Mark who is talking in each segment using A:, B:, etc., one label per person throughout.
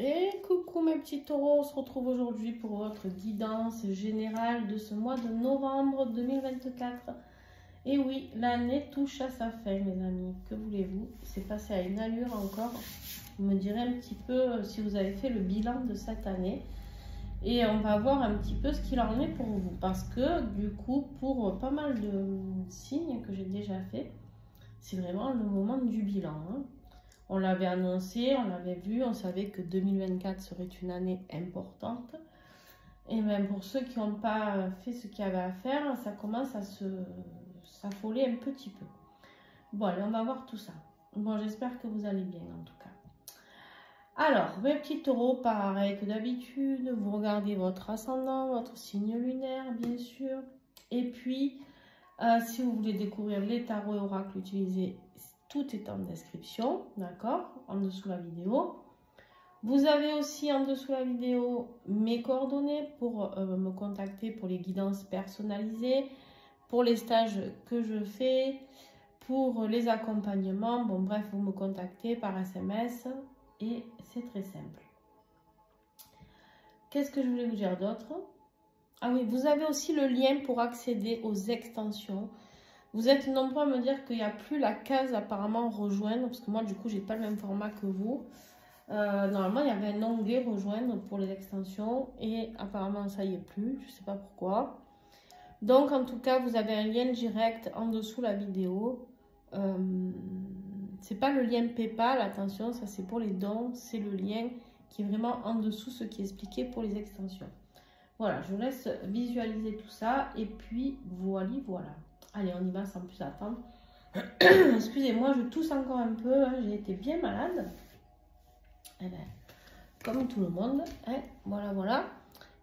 A: Et coucou mes petits taureaux, on se retrouve aujourd'hui pour votre guidance générale de ce mois de novembre 2024. Et oui, l'année touche à sa fin mes amis, que voulez-vous? C'est passé à une allure encore. Vous me direz un petit peu si vous avez fait le bilan de cette année. Et on va voir un petit peu ce qu'il en est pour vous. Parce que du coup, pour pas mal de signes que j'ai déjà fait, c'est vraiment le moment du bilan, hein. On l'avait annoncé, on l'avait vu, on savait que 2024 serait une année importante. Et même pour ceux qui n'ont pas fait ce qu'il y avait à faire, ça commence à s'affoler un petit peu. Bon, allez, on va voir tout ça. Bon, j'espère que vous allez bien en tout cas. Alors, mes petits taureaux, pareil que d'habitude, vous regardez votre ascendant, votre signe lunaire, bien sûr. Et puis, si vous voulez découvrir les tarots et oracles utilisés, tout est en description, d'accord, en dessous de la vidéo. Vous avez aussi en dessous de la vidéo mes coordonnées pour me contacter pour les guidances personnalisées, pour les stages que je fais, pour les accompagnements. Bon, bref, vous me contactez par SMS et c'est très simple. Qu'est-ce que je voulais vous dire d'autre? Ah oui, vous avez aussi le lien pour accéder aux extensions. Vous êtes nombreux à me dire qu'il n'y a plus la case apparemment rejoindre, parce que moi du coup j'ai pas le même format que vous. Normalement il y avait un onglet rejoindre pour les extensions et apparemment ça y est plus, je sais pas pourquoi. Donc en tout cas vous avez un lien direct en dessous la vidéo. C'est pas le lien PayPal, attention, ça c'est pour les dons, c'est le lien qui est vraiment en dessous ce qui est expliqué pour les extensions. Voilà, je vous laisse visualiser tout ça et puis voilà. Allez, on y va sans plus attendre. Excusez-moi, je tousse encore un peu, hein, j'ai été bien malade. Eh ben, comme tout le monde, hein, voilà.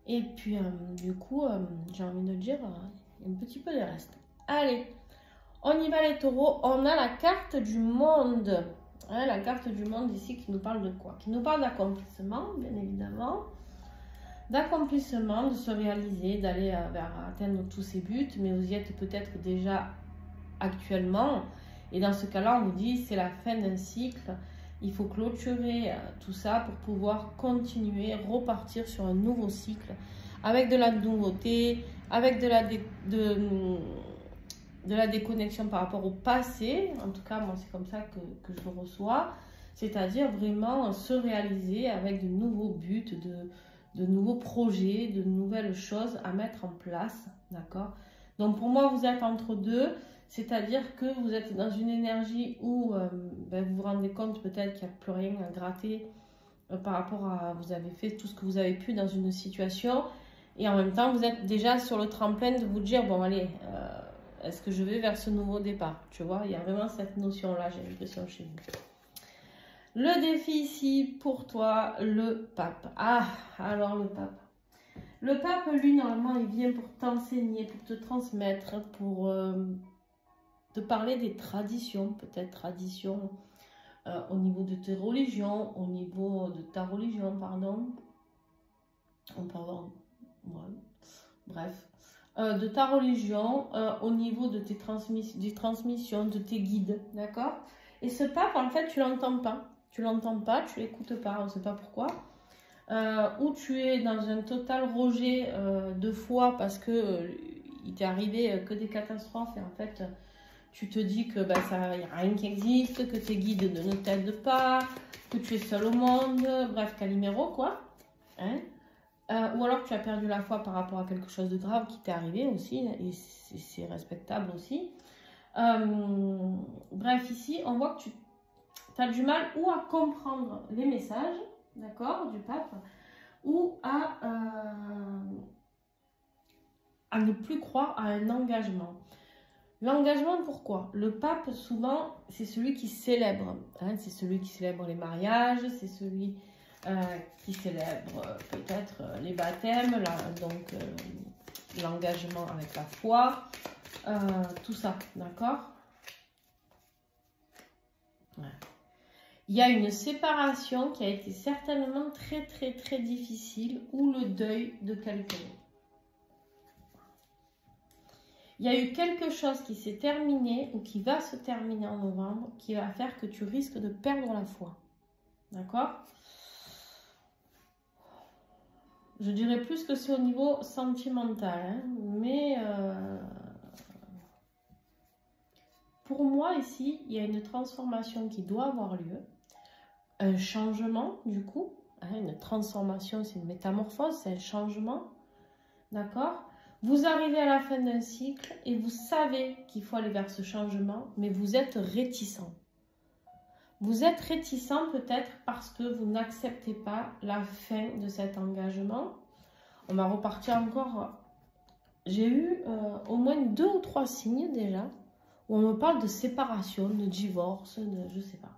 A: Et puis, du coup, j'ai envie de dire, un petit peu de reste. Allez, on y va les taureaux. On a la carte du monde. Hein, la carte du monde ici qui nous parle de quoi? Qui nous parle d'accomplissement, bien évidemment. D'accomplissement, de se réaliser, d'aller vers atteindre tous ses buts, mais vous y êtes peut-être déjà actuellement. Et dans ce cas-là, on vous dit c'est la fin d'un cycle. Il faut clôturer tout ça pour pouvoir continuer, repartir sur un nouveau cycle avec de la nouveauté, avec de la déconnexion par rapport au passé. En tout cas, moi, c'est comme ça que je le reçois. C'est-à-dire vraiment se réaliser avec de nouveaux buts, de nouveaux projets, de nouvelles choses à mettre en place, d'accord? Donc pour moi, vous êtes entre deux, c'est-à-dire que vous êtes dans une énergie où vous vous rendez compte peut-être qu'il n'y a plus rien à gratter par rapport à... Vous avez fait tout ce que vous avez pu dans une situation et en même temps, vous êtes déjà sur le tremplin de vous dire, bon allez, est-ce que je vais vers ce nouveau départ? Tu vois, il y a vraiment cette notion-là, j'ai l'impression chez vous. Le défi ici pour toi, le pape. Ah, alors le pape. Le pape, lui, normalement, il vient pour t'enseigner, pour te transmettre, pour te parler des traditions, peut-être traditions au niveau de tes religions, au niveau de ta religion, pardon. On peut avoir... Ouais, bref. De ta religion, au niveau de tes transmissions, de tes guides, d'accord? Et ce pape, en fait, tu l'entends pas. Tu l'entends pas, tu l'écoutes pas, on ne sait pas pourquoi. Ou tu es dans un total rejet de foi parce que il t'est arrivé que des catastrophes et en fait tu te dis que ça, y a rien qui existe, que tes guides ne t'aident pas, que tu es seul au monde, bref, Calimero quoi. Hein, ou alors tu as perdu la foi par rapport à quelque chose de grave qui t'est arrivé aussi et c'est respectable aussi. Bref, ici on voit que tu as du mal ou à comprendre les messages, d'accord, du pape, ou à ne plus croire à un engagement. L'engagement, pourquoi? Le pape, souvent, c'est celui qui célèbre. Hein, c'est celui qui célèbre les mariages, c'est celui qui célèbre peut-être les baptêmes, donc l'engagement avec la foi, tout ça, d'accord? Ouais. Il y a une séparation qui a été certainement très difficile ou le deuil de quelqu'un. Il y a eu quelque chose qui s'est terminé ou qui va se terminer en novembre qui va faire que tu risques de perdre la foi. D'accord? Je dirais plus que c'est au niveau sentimental, hein, mais pour moi ici, il y a une transformation qui doit avoir lieu, un changement du coup, hein, une transformation, c'est une métamorphose, c'est un changement, d'accord? Vous arrivez à la fin d'un cycle et vous savez qu'il faut aller vers ce changement, mais vous êtes réticent. Vous êtes réticent peut-être parce que vous n'acceptez pas la fin de cet engagement. On va repartir encore. J'ai eu au moins 2 ou 3 signes déjà où on me parle de séparation, de divorce, de je sais pas.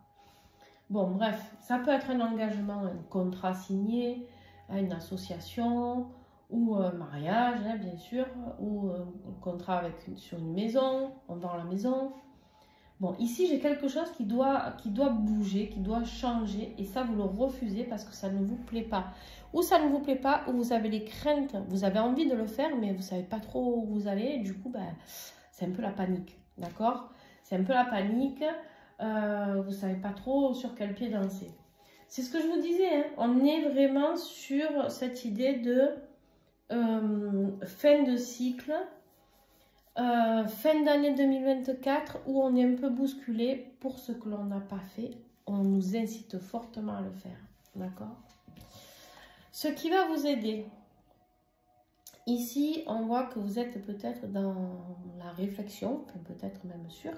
A: Bon, bref, ça peut être un engagement, un contrat signé, une association ou un mariage, hein, bien sûr, ou un contrat sur une maison, on vend la maison. Bon, ici, j'ai quelque chose qui doit bouger, qui doit changer, et ça, vous le refusez parce que ça ne vous plaît pas. Ou ça ne vous plaît pas, ou vous avez les craintes, vous avez envie de le faire, mais vous ne savez pas trop où vous allez, et du coup, ben, c'est un peu la panique, d'accord? C'est un peu la panique, vous ne savez pas trop sur quel pied danser. C'est ce que je vous disais, hein, on est vraiment sur cette idée de fin de cycle, fin d'année 2024 où on est un peu bousculé pour ce que l'on n'a pas fait. On nous incite fortement à le faire. D'accord? Ce qui va vous aider. Ici, on voit que vous êtes peut-être dans la réflexion, peut-être même sûr.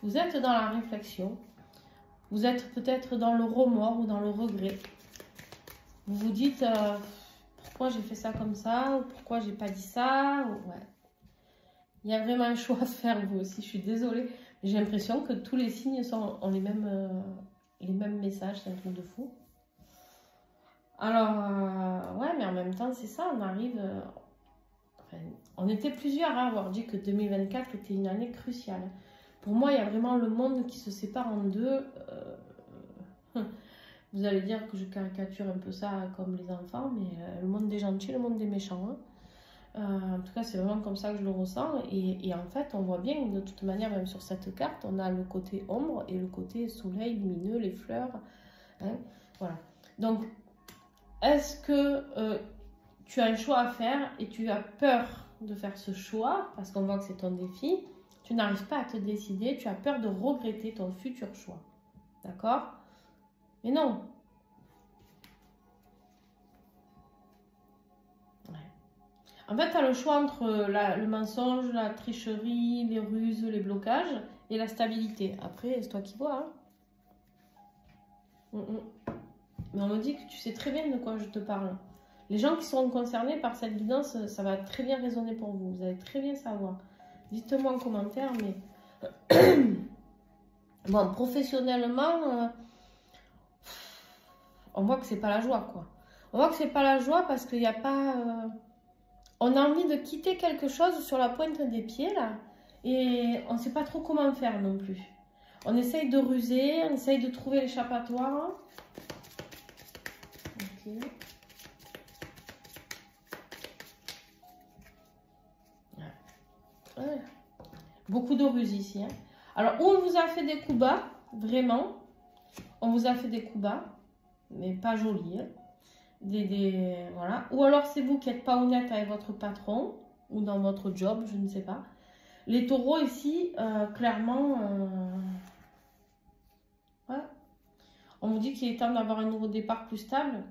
A: Vous êtes dans la réflexion. Vous êtes peut-être dans le remords ou dans le regret. Vous vous dites pourquoi j'ai fait ça comme ça ou pourquoi j'ai pas dit ça. Ouais. Il y a vraiment un choix à faire, vous aussi. Je suis désolée. J'ai l'impression que tous les signes ont les mêmes messages. C'est un truc de fou. Alors, ouais, mais en même temps, c'est ça. On arrive... enfin, on était plusieurs à avoir dit que 2024 était une année cruciale. Pour moi, il y a vraiment le monde qui se sépare en deux. Vous allez dire que je caricature un peu ça comme les enfants, mais le monde des gentils, le monde des méchants. Hein. En tout cas, c'est vraiment comme ça que je le ressens. Et en fait, on voit bien, de toute manière, même sur cette carte, on a le côté ombre et le côté soleil lumineux, les fleurs. Hein, voilà. Donc, est-ce que tu as un choix à faire et tu as peur de faire ce choix, parce qu'on voit que c'est ton défi, tu n'arrives pas à te décider, tu as peur de regretter ton futur choix. D'accord? Mais non. En fait, tu as le choix entre le mensonge, la tricherie, les ruses, les blocages et la stabilité. Après, c'est toi qui vois. Hein. Mais on me dit que tu sais très bien de quoi je te parle. Les gens qui seront concernés par cette guidance, ça va très bien résonner pour vous. Vous allez très bien savoir. Dites-moi en commentaire, mais... bon, professionnellement, on voit que c'est pas la joie, quoi. On voit que c'est pas la joie parce qu'il n'y a pas... on a envie de quitter quelque chose sur la pointe des pieds, là, et on ne sait pas trop comment faire non plus. On essaye de ruser, on essaye de trouver l'échappatoire. Ok. Ouais. Beaucoup de ruse ici. Hein. Alors, où on vous a fait des coups bas, vraiment, on vous a fait des coups bas, mais pas jolis. Hein. Voilà. Ou alors c'est vous qui n'êtes pas honnête avec votre patron ou dans votre job, je ne sais pas. Les taureaux ici, clairement, ouais. On vous dit qu'il est temps d'avoir un nouveau départ plus stable.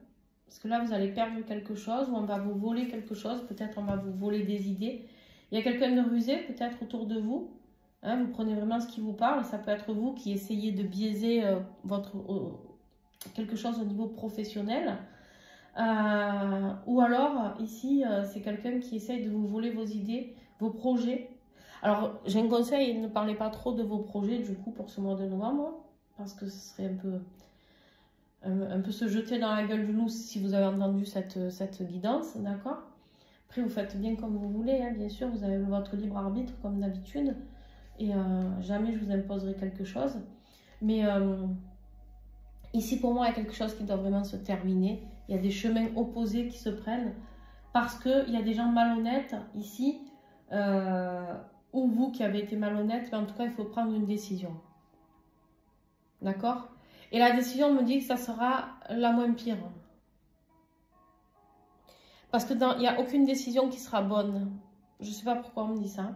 A: Parce que là, vous allez perdre quelque chose ou on va vous voler quelque chose. Peut-être on va vous voler des idées. Il y a quelqu'un de rusé peut-être autour de vous. Hein, vous prenez vraiment ce qui vous parle. Ça peut être vous qui essayez de biaiser quelque chose au niveau professionnel. Ou alors, ici, c'est quelqu'un qui essaye de vous voler vos idées, vos projets. Alors, j'ai un conseil, ne parlez pas trop de vos projets, du coup, pour ce mois de novembre, parce que ce serait un peu se jeter dans la gueule du loup si vous avez entendu cette guidance, d'accord? Après, vous faites bien comme vous voulez, hein, bien sûr, vous avez votre libre arbitre, comme d'habitude, et jamais je vous imposerai quelque chose. Mais ici, pour moi, il y a quelque chose qui doit vraiment se terminer. Il y a des chemins opposés qui se prennent parce qu'il y a des gens malhonnêtes ici, ou vous qui avez été malhonnête, mais en tout cas, il faut prendre une décision. D'accord? Et la décision me dit que ça sera la moins pire. Parce que il n'y a aucune décision qui sera bonne. Je ne sais pas pourquoi on me dit ça.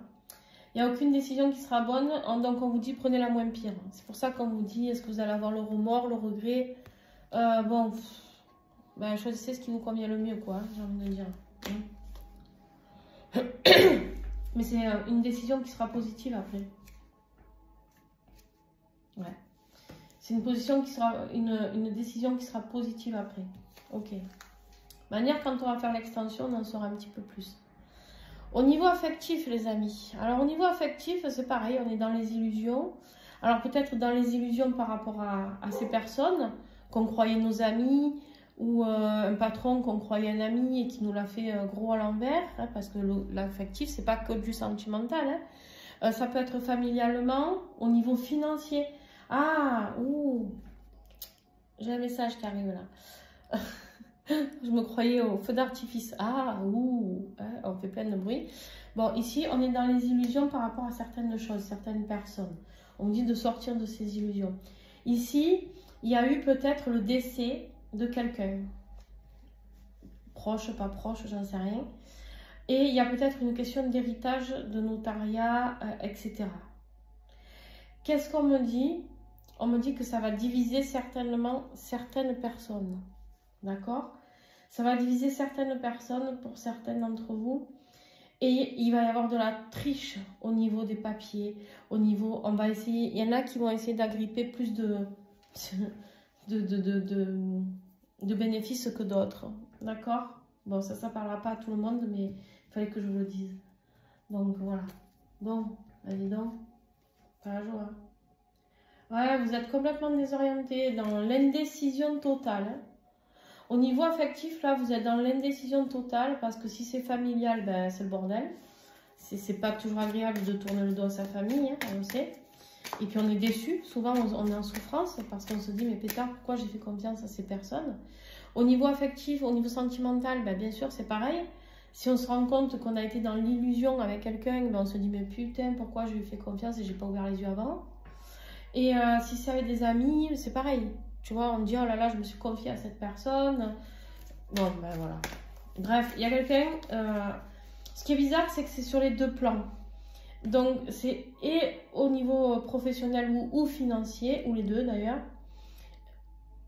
A: Il n'y a aucune décision qui sera bonne, donc on vous dit prenez la moins pire. C'est pour ça qu'on vous dit est-ce que vous allez avoir le remords, le regret. Bon, ben, choisissez ce qui vous convient le mieux, quoi, j'ai envie de dire. Mais c'est une décision qui sera positive après. Ouais. C'est une décision qui sera positive après. Ok. De manière, quand on va faire l'extension, on en saura un petit peu plus. Au niveau affectif, les amis. Alors, au niveau affectif, c'est pareil, on est dans les illusions. Alors, peut-être dans les illusions par rapport à ces personnes qu'on croyait nos amis, ou un patron qu'on croyait un ami et qui nous l'a fait gros à l'envers, hein, parce que l'affectif, c'est pas que du sentimental. Hein. Ça peut être familialement, au niveau financier. Ah, ouh, j'ai un message qui arrive là. Je me croyais au feu d'artifice. Ah, ouh, hein, on fait plein de bruit. Bon, ici, on est dans les illusions par rapport à certaines choses, certaines personnes. On dit de sortir de ces illusions. Ici, il y a eu peut-être le décès de quelqu'un. Proche, pas proche, j'en sais rien. Et il y a peut-être une question d'héritage, de notariat, etc. Qu'est-ce qu'on me dit? On me dit que ça va diviser certainement certaines personnes. D'accord? Ça va diviser certaines personnes pour certaines d'entre vous. Et il va y avoir de la triche au niveau des papiers. Au niveau, on va essayer, il y en a qui vont essayer d'agripper plus de bénéfices que d'autres. D'accord? Bon, ça parlera pas à tout le monde, mais il fallait que je vous le dise. Donc voilà. Bon, allez donc. Pas la joie. Ouais, vous êtes complètement désorienté, dans l'indécision totale. Hein. Au niveau affectif, là, vous êtes dans l'indécision totale, parce que si c'est familial, ben, c'est le bordel. C'est pas toujours agréable de tourner le dos à sa famille, hein, on le sait. Et puis on est déçu, souvent on est en souffrance, parce qu'on se dit, mais pétard, pourquoi j'ai fait confiance à ces personnes? Au niveau affectif, au niveau sentimental, ben, bien sûr, c'est pareil. Si on se rend compte qu'on a été dans l'illusion avec quelqu'un, ben, on se dit, mais putain, pourquoi je lui ai fait confiance et j'ai pas ouvert les yeux avant? Et si c'est avec des amis, c'est pareil. Tu vois, on dit, oh là là, je me suis confiée à cette personne. Bon, ben voilà. Bref, il y a quelqu'un... ce qui est bizarre, c'est que c'est sur les deux plans. Donc, c'est et au niveau professionnel ou financier, ou les deux d'ailleurs,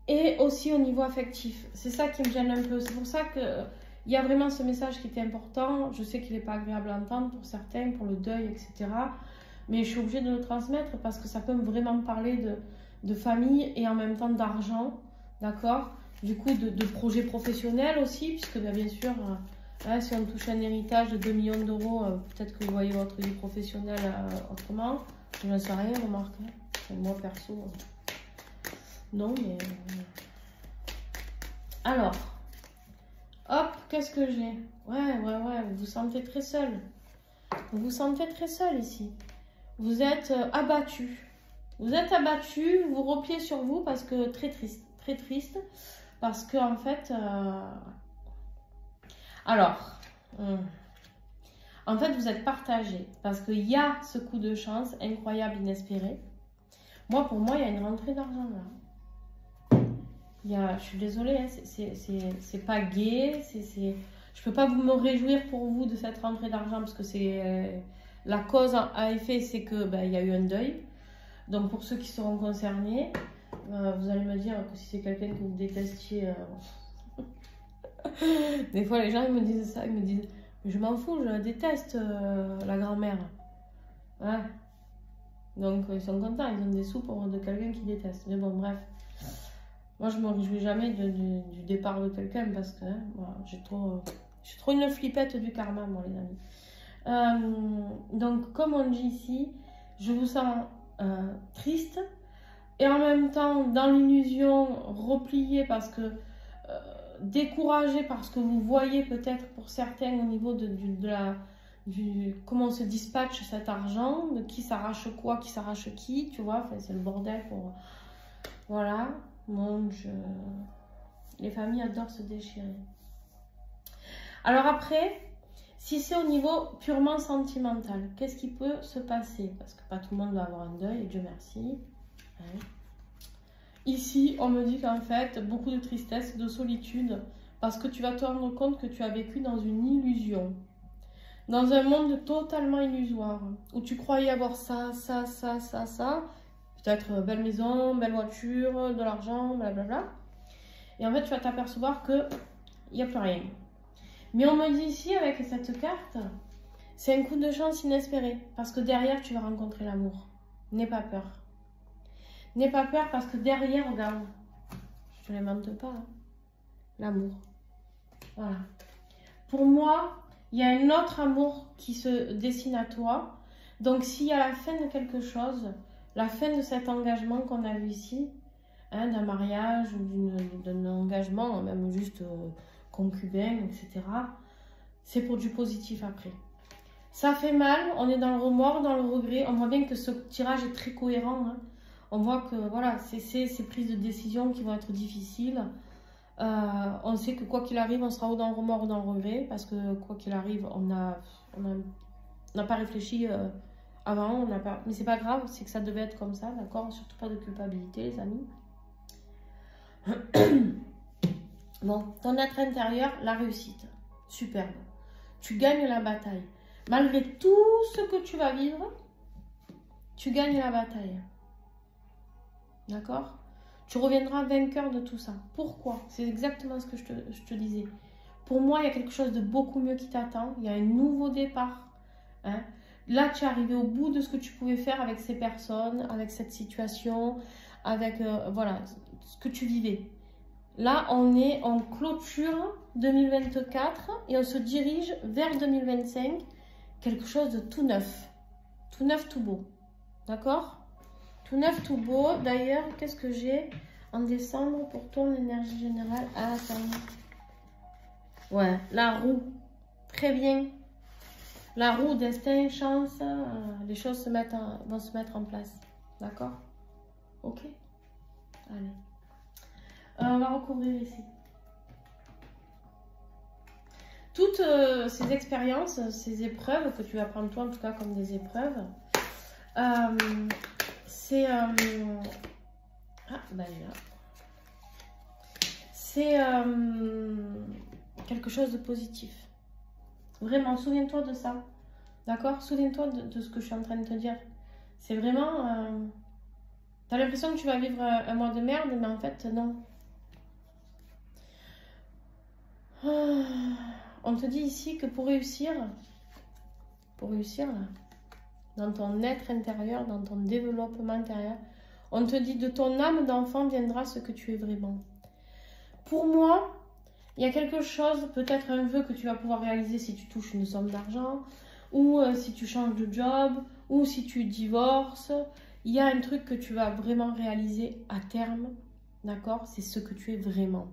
A: et aussi au niveau affectif. C'est ça qui me gêne un peu. C'est pour ça qu'il y a vraiment ce message qui était important. Je sais qu'il n'est pas agréable à entendre pour certains, pour le deuil, etc. Mais je suis obligée de le transmettre parce que ça peut vraiment parler de famille et en même temps d'argent, d'accord? Du coup, de projets professionnels aussi, puisque bien sûr, si on touche un héritage de 2 millions d'euros, peut-être que vous voyez votre vie professionnelle autrement. Je n'en sais rien, remarque. Hein. Moi, perso, non, mais... Alors, hop, qu'est-ce que j'ai? Ouais, vous vous sentez très seul. Vous vous sentez très seul ici. Vous êtes abattu. Vous êtes abattu, vous repliez sur vous parce que très triste. Parce que en fait, alors, en fait, vous êtes partagé parce qu'il y a ce coup de chance incroyable, inespéré. Moi, pour moi, il y a une rentrée d'argent là. Je suis désolée, hein, c'est pas gai. Je peux pas me réjouir pour vous de cette rentrée d'argent parce que c'est la cause à effet, c'est que il y a eu un deuil. Donc pour ceux qui seront concernés, vous allez me dire que si c'est quelqu'un que vous détestiez, des fois les gens ils me disent ça, ils me disent mais je m'en fous, je la déteste la grand-mère. Ouais. Donc ils sont contents, ils ont des sous pour de quelqu'un qui déteste. Mais bon bref, moi je me réjouis jamais du départ de quelqu'un parce que voilà, je suis trop une flippette du karma moi les amis. Donc comme on dit ici, je vous sens triste et en même temps dans l'illusion replié parce que découragé parce que vous voyez peut-être pour certains au niveau de comment on se dispatche cet argent, de qui s'arrache quoi, qui s'arrache qui, tu vois, enfin, c'est le bordel pour... Voilà, les familles adorent se déchirer. Alors après, si c'est au niveau purement sentimental, qu'est-ce qui peut se passer? Parce que pas tout le monde doit avoir un deuil, et Dieu merci. Ouais. Ici, on me dit qu'en fait, beaucoup de tristesse, de solitude, Parce que tu vas te rendre compte que tu as vécu dans une illusion. Dans un monde totalement illusoire. Où tu croyais avoir ça. Peut-être belle maison, belle voiture, de l'argent, blablabla. Et en fait, tu vas t'apercevoir qu'il n'y a plus rien. Mais on me dit ici, avec cette carte, c'est un coup de chance inespéré. Parce que derrière, tu vas rencontrer l'amour. N'aie pas peur. N'aie pas peur parce que derrière, regarde, je ne l'invente pas, hein, l'amour. Voilà. Pour moi, il y a un autre amour qui se dessine à toi. Donc, s'il y a la fin de quelque chose, la fin de cet engagement qu'on a vu ici, hein, d'un mariage ou d'un engagement, même juste concubin, etc., c'est pour du positif après. Ça fait mal, on est dans le remords, dans le regret. On voit bien que ce tirage est très cohérent. Hein. On voit que voilà, c'est ces prises de décision qui vont être difficiles. On sait que quoi qu'il arrive, on sera ou dans le remords ou dans le regret. Parce que quoi qu'il arrive, on n'a pas réfléchi avant. Mais c'est pas grave, c'est que ça devait être comme ça, d'accord? Surtout pas de culpabilité, les amis. Bon, ton être intérieur, la réussite. Superbe. Tu gagnes la bataille. Malgré tout ce que tu vas vivre, tu gagnes la bataille. D'accord? Tu reviendras vainqueur de tout ça. Pourquoi? C'est exactement ce que je te disais. Pour moi, il y a quelque chose de beaucoup mieux qui t'attend. Il y a un nouveau départ. Hein? Là, tu es arrivé au bout de ce que tu pouvais faire avec ces personnes, avec cette situation, avec voilà, ce que tu vivais. Là, on est en clôture 2024 et on se dirige vers 2025. Quelque chose de tout neuf. Tout neuf, tout beau. D'accord? Tout neuf, tout beau. D'ailleurs, qu'est-ce que j'ai en décembre pour ton énergie générale? Ah, attends. Ouais, la roue. Très bien. La roue, destin, chance. Les choses vont se mettre en place. D'accord? Ok? Allez. On va recouvrir ici. Toutes ces expériences, ces épreuves que tu vas prendre toi en tout cas comme des épreuves, c'est quelque chose de positif. Vraiment, souviens-toi de ça. D'accord? Souviens-toi de ce que je suis en train de te dire. C'est vraiment... tu as l'impression que tu vas vivre un mois de merde, mais en fait, non. On te dit ici que pour réussir là, dans ton être intérieur, dans ton développement intérieur, on te dit de ton âme d'enfant viendra ce que tu es vraiment. Pour moi, il y a quelque chose, peut-être un vœu que tu vas pouvoir réaliser si tu touches une somme d'argent, ou si tu changes de job, ou si tu divorces. Il y a un truc que tu vas vraiment réaliser à terme, d'accord? C'est ce que tu es vraiment.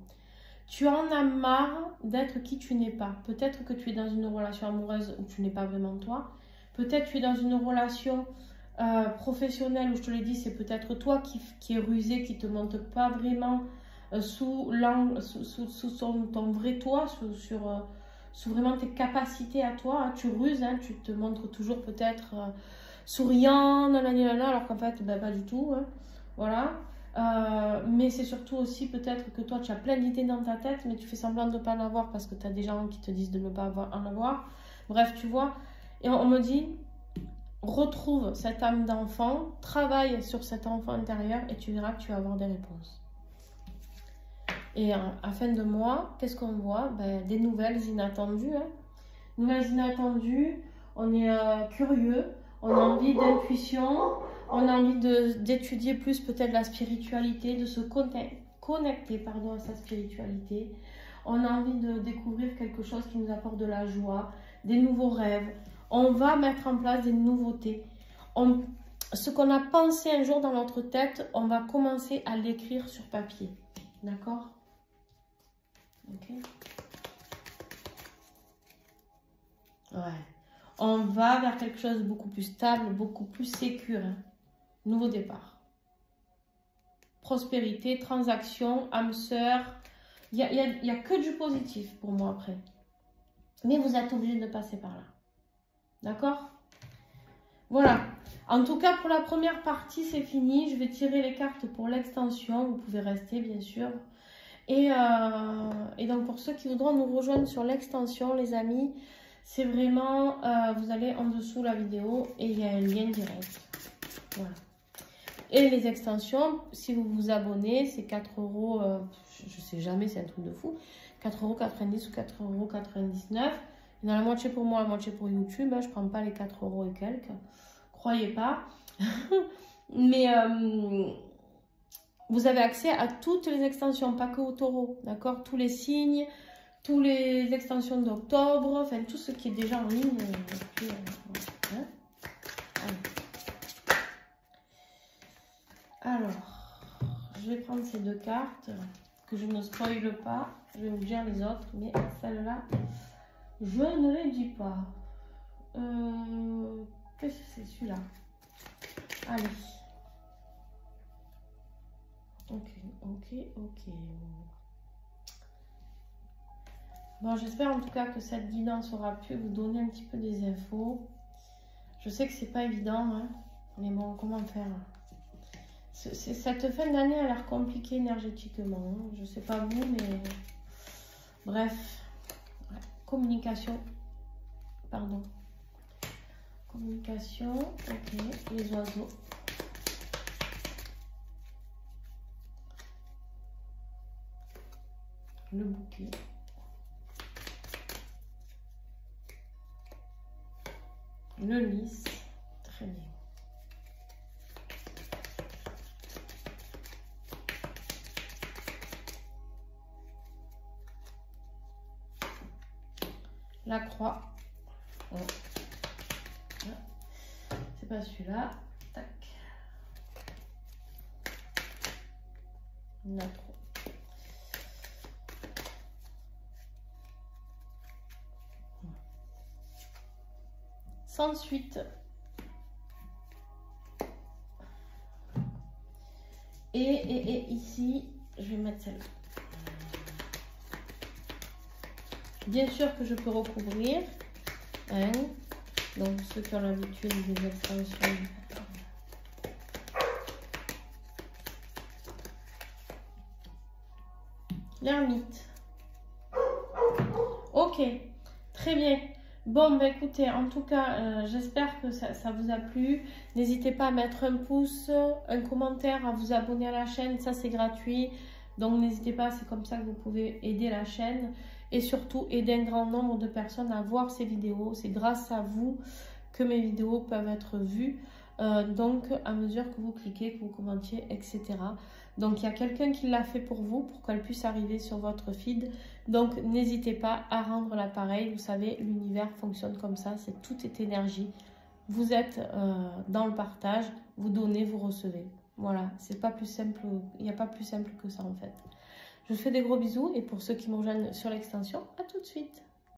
A: Tu en as marre d'être qui tu n'es pas. Peut-être que tu es dans une relation amoureuse où tu n'es pas vraiment toi. Peut-être que tu es dans une relation professionnelle où je te l'ai dit, c'est peut-être toi qui es rusé, qui ne te montre pas vraiment sous ton vrai toi, sous vraiment tes capacités à toi. Hein. Tu ruses, hein, tu te montres toujours peut-être souriant, nanana, alors qu'en fait, ben, pas du tout. Hein. Voilà. Mais c'est surtout aussi peut-être que toi tu as plein d'idées dans ta tête mais tu fais semblant de ne pas en avoir parce que tu as des gens qui te disent de ne pas en avoir. Bref, tu vois, et on me dit retrouve cette âme d'enfant, travaille sur cet enfant intérieur et tu verras que tu vas avoir des réponses. Et à fin de mois, qu'est-ce qu'on voit? Ben, des nouvelles inattendues. Hein. Nouvelles inattendues, on est curieux, on a envie d'intuition. On a envie d'étudier plus peut-être la spiritualité, de se connecter à sa spiritualité. On a envie de découvrir quelque chose qui nous apporte de la joie, des nouveaux rêves. On va mettre en place des nouveautés. Ce qu'on a pensé un jour dans notre tête, on va commencer à l'écrire sur papier. D'accord? Ok. Ouais. On va vers quelque chose de beaucoup plus stable, beaucoup plus sécure. Hein. Nouveau départ. Prospérité, transaction, âme sœur. Il n'y a que du positif pour moi après. Mais vous êtes obligé de passer par là. D'accord? Voilà. En tout cas, pour la première partie, c'est fini. Je vais tirer les cartes pour l'extension. Vous pouvez rester, bien sûr. Et donc pour ceux qui voudront nous rejoindre sur l'extension, les amis, c'est vraiment, vous allez en dessous la vidéo et il y a un lien direct. Voilà. Et les extensions, si vous vous abonnez, c'est 4 euros, je sais jamais, c'est un truc de fou, 4,90 € ou 4,99 €. Il y en a la moitié pour moi, la moitié pour YouTube. Hein, je ne prends pas les 4 € et quelques. Croyez pas. Mais vous avez accès à toutes les extensions, pas que au taureau. D'accord? Tous les signes, toutes les extensions d'octobre, enfin tout ce qui est déjà en ligne. Hein? Alors, je vais prendre ces deux cartes, que je ne spoile pas. Je vais vous dire les autres, mais celle-là, je ne les dis pas. Qu'est-ce que c'est celui-là? Allez. Ok. Bon, j'espère en tout cas que cette guidance aura pu vous donner un petit peu des infos. Je sais que c'est pas évident, hein, mais bon, comment faire? Cette fin d'année a l'air compliquée énergétiquement. Hein. Je sais pas vous, mais bref. Ouais. Communication. Pardon. Communication. Ok. Les oiseaux. Le bouquet. Le lys. Très bien. La croix. Oh. C'est pas celui-là. Tac. La croix. Sans suite. Et ici, je vais mettre celle-là. Bien sûr que je peux recouvrir. Hein. Donc, ceux qui ont l'habitude des extensions. L'ermite. Ok, très bien. Bon, bah écoutez, en tout cas, j'espère que ça vous a plu. N'hésitez pas à mettre un pouce, un commentaire, à vous abonner à la chaîne. Ça, c'est gratuit. Donc, n'hésitez pas, c'est comme ça que vous pouvez aider la chaîne. Et surtout, aider un grand nombre de personnes à voir ces vidéos. C'est grâce à vous que mes vidéos peuvent être vues. Donc, à mesure que vous cliquez, que vous commentiez, etc. Donc, il y a quelqu'un qui l'a fait pour vous, pour qu'elle puisse arriver sur votre feed. Donc, n'hésitez pas à rendre l'appareil. Vous savez, l'univers fonctionne comme ça. Tout est énergie. Vous êtes dans le partage. Vous donnez, vous recevez. Voilà, c'est pas plus simple. Il n'y a pas plus simple que ça, en fait. Je vous fais des gros bisous. Et pour ceux qui me rejoignent sur l'extension, à tout de suite.